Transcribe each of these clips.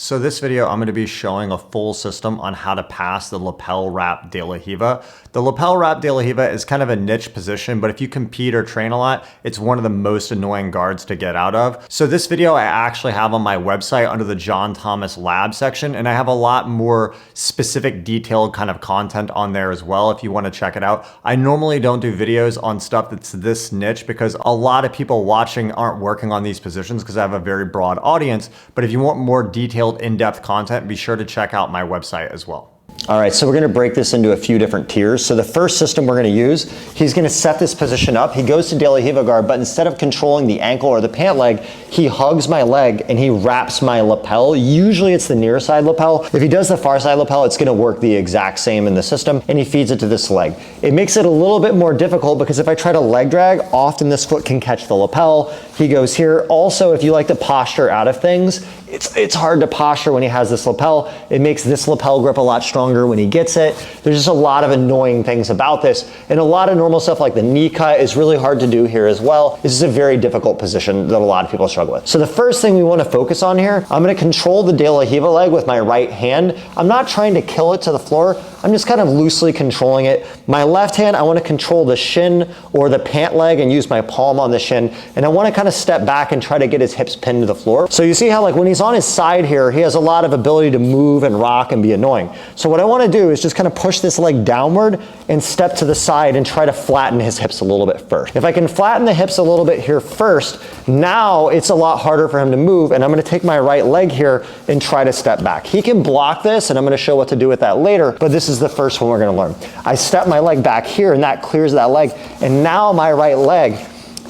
So this video, I'm going to be showing a full system on how to pass the lapel-wrapped de la riva. The lapel-wrapped de la riva is kind of a niche position, but if you compete or train a lot, it's one of the most annoying guards to get out of. So this video I actually have on my website under the Jon Thomas Lab section, and I have a lot more specific detailed kind of content on there as well if you want to check it out. I normally don't do videos on stuff that's this niche because a lot of people watching aren't working on these positions because I have a very broad audience, but if you want more detailed in-depth content, be sure to check out my website as well. All right, so we're gonna break this into a few different tiers. So the first system we're gonna use, he's gonna set this position up. He goes to de la riva guard, but instead of controlling the ankle or the pant leg, he hugs my leg and he wraps my lapel. Usually it's the near side lapel. If he does the far side lapel, it's gonna work the exact same in the system, and he feeds it to this leg. It makes it a little bit more difficult because if I try to leg drag, often this foot can catch the lapel. He goes here. Also, if you like to posture out of things, it's hard to posture when he has this lapel. It makes this lapel grip a lot stronger when he gets it. There's just a lot of annoying things about this, and a lot of normal stuff like the knee cut is really hard to do here as well. This is a very difficult position that a lot of people struggle with. So the first thing we want to focus on here, I'm going to control the de la riva leg with my right hand. I'm not trying to kill it to the floor. I'm just kind of loosely controlling it. My left hand, I want to control the shin or the pant leg and use my palm on the shin, and I want to kind of step back and try to get his hips pinned to the floor. So you see how like when he's on his side here, he has a lot of ability to move and rock and be annoying. So what I want to do is just kind of push this leg downward and step to the side and try to flatten his hips a little bit first. If I can flatten the hips a little bit here first, now it's a lot harder for him to move, and I'm going to take my right leg here and try to step back. He can block this, and I'm going to show what to do with that later, but this is the first one we're going to learn. I step my leg back here and that clears that leg, and now my right leg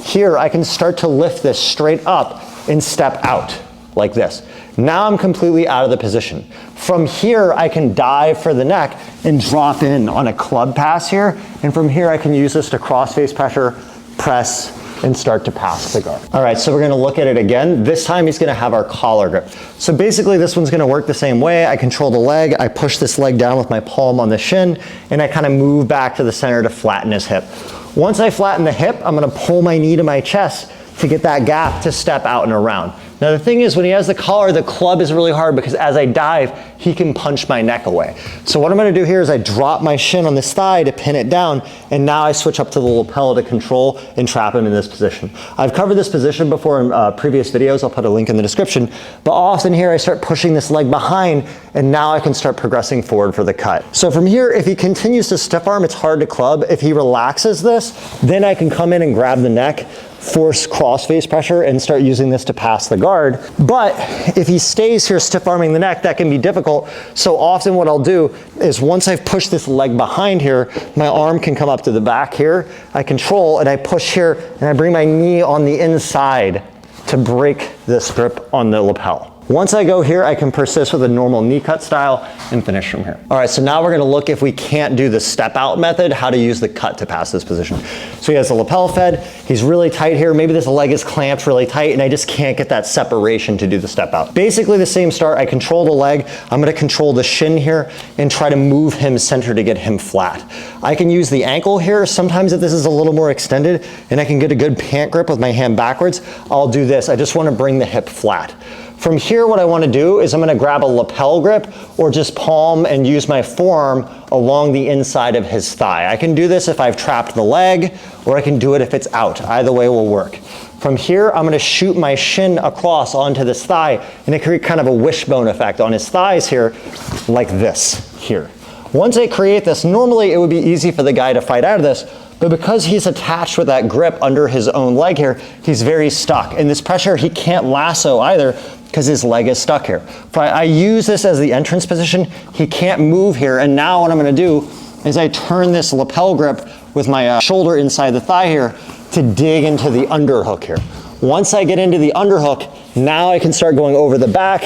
here, I can start to lift this straight up and step out like this. Now I'm completely out of the position. From here, I can dive for the neck and drop in on a club pass here. And from here, I can use this to cross face pressure, press, and start to pass the guard. All right, so we're gonna look at it again. This time he's gonna have our collar grip. So basically this one's gonna work the same way. I control the leg, I push this leg down with my palm on the shin, and I kind of move back to the center to flatten his hip. Once I flatten the hip, I'm gonna pull my knee to my chest to get that gap to step out and around. Now the thing is, when he has the collar, the club is really hard because as I dive, he can punch my neck away. So what I'm gonna do here is I drop my shin on this thigh to pin it down, and now I switch up to the lapel to control and trap him in this position. I've covered this position before in previous videos. I'll put a link in the description. But often here I start pushing this leg behind, and now I can start progressing forward for the cut. So from here, if he continues to stiff arm, it's hard to club. If he relaxes this, then I can come in and grab the neck, force cross face pressure, and start using this to pass the guard. But if he stays here stiff arming the neck, that can be difficult. So often what I'll do is once I've pushed this leg behind here, my arm can come up to the back here. I control and I push here and I bring my knee on the inside to break this grip on the lapel. Once I go here, I can persist with a normal knee cut style and finish from here. All right, so now we're gonna look, if we can't do the step out method, how to use the cut to pass this position. So he has the lapel fed, he's really tight here, maybe this leg is clamped really tight and I just can't get that separation to do the step out. Basically the same start, I control the leg, I'm gonna control the shin here and try to move him center to get him flat. I can use the ankle here, sometimes if this is a little more extended and I can get a good pant grip with my hand backwards, I'll do this. I just wanna bring the hip flat. From here, what I want to do is I'm going to grab a lapel grip or just palm and use my forearm along the inside of his thigh. I can do this if I've trapped the leg, or I can do it if it's out. Either way will work. From here, I'm going to shoot my shin across onto this thigh, and it creates kind of a wishbone effect on his thighs here, like this here. Once I create this, normally it would be easy for the guy to fight out of this, but because he's attached with that grip under his own leg here, he's very stuck. And this pressure, he can't lasso either because his leg is stuck here. If I use this as the entrance position, he can't move here. And now what I'm gonna do is I turn this lapel grip with my shoulder inside the thigh here to dig into the underhook here. Once I get into the underhook, now I can start going over the back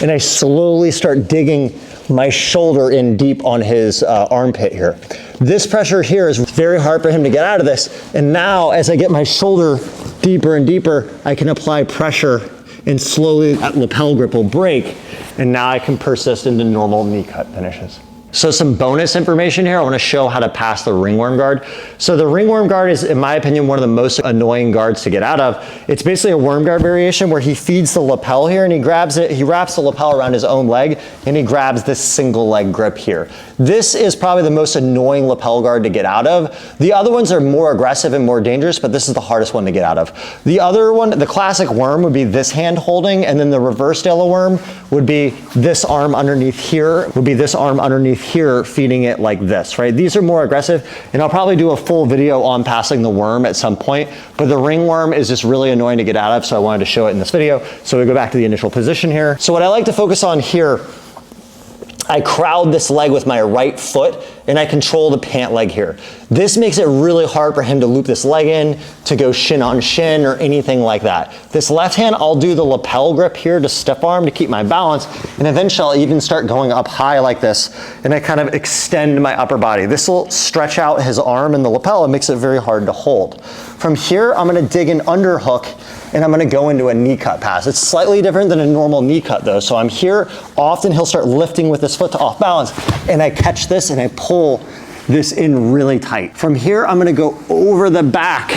and I slowly start digging my shoulder in deep on his armpit here. This pressure here is very hard for him to get out of this. And now as I get my shoulder deeper and deeper, I can apply pressure and slowly that lapel grip will break. And now I can persist into normal knee cut finishes. So some bonus information here, I wanna show how to pass the ringworm guard. So the ringworm guard is, in my opinion, one of the most annoying guards to get out of. It's basically a worm guard variation where he feeds the lapel here and he grabs it, he wraps the lapel around his own leg and he grabs this single leg grip here. This is probably the most annoying lapel guard to get out of. The other ones are more aggressive and more dangerous, but this is the hardest one to get out of. The other one, the classic worm would be this hand holding, and then the reverse dela worm would be this arm underneath here, here feeding it like this, right? These are more aggressive, and I'll probably do a full video on passing the worm at some point, but the ringworm is just really annoying to get out of, so I wanted to show it in this video. So we go back to the initial position here. So what I like to focus on here, I crowd this leg with my right foot and I control the pant leg here. This makes it really hard for him to loop this leg in, to go shin on shin or anything like that. This left hand, I'll do the lapel grip here to stiff arm to keep my balance, and eventually I'll even start going up high like this, and I kind of extend my upper body. This will stretch out his arm and the lapel and makes it very hard to hold. From here, I'm gonna dig an underhook and I'm gonna go into a knee cut pass. It's slightly different than a normal knee cut though. So I'm here, often he'll start lifting with his foot to off balance, and I catch this and I pull this in really tight. From here, I'm gonna go over the back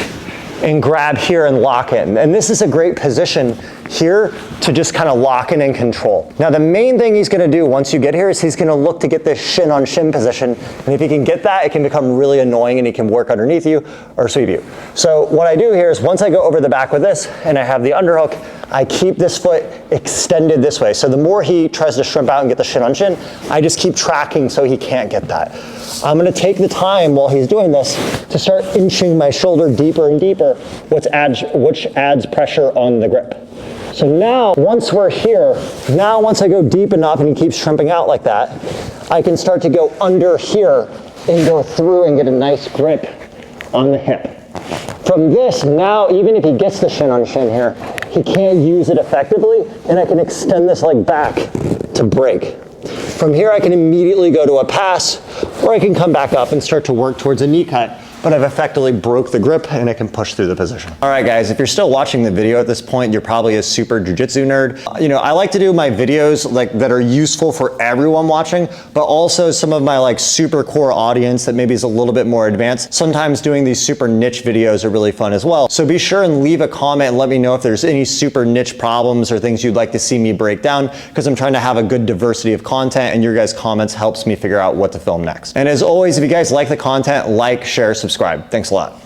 and grab here and lock in. And this is a great position here to just kind of lock in and control. Now the main thing he's gonna do once you get here is he's gonna look to get this shin on shin position. And if he can get that, it can become really annoying and he can work underneath you or sweep you. So what I do here is once I go over the back with this and I have the underhook, I keep this foot extended this way. So the more he tries to shrimp out and get the shin on shin, I just keep tracking so he can't get that. I'm gonna take the time while he's doing this to start inching my shoulder deeper and deeper, which adds pressure on the grip. So now, once we're here, once I go deep enough and he keeps shrimping out like that, I can start to go under here and go through and get a nice grip on the hip. From this, now, even if he gets the shin on shin here, he can't use it effectively, and I can extend this leg back to break. From here, I can immediately go to a pass, or I can come back up and start to work towards a knee cut, but I've effectively broke the grip and I can push through the position. All right guys, if you're still watching the video at this point, you're probably a super jiu-jitsu nerd. You know, I like to do my videos that are useful for everyone watching, but also some of my super core audience that maybe is a little bit more advanced. Sometimes doing these super niche videos are really fun as well. So be sure and leave a comment and let me know if there's any super niche problems or things you'd like to see me break down, because I'm trying to have a good diversity of content, and your guys' comments helps me figure out what to film next. And as always, if you guys like the content, like, share, subscribe. Thanks a lot.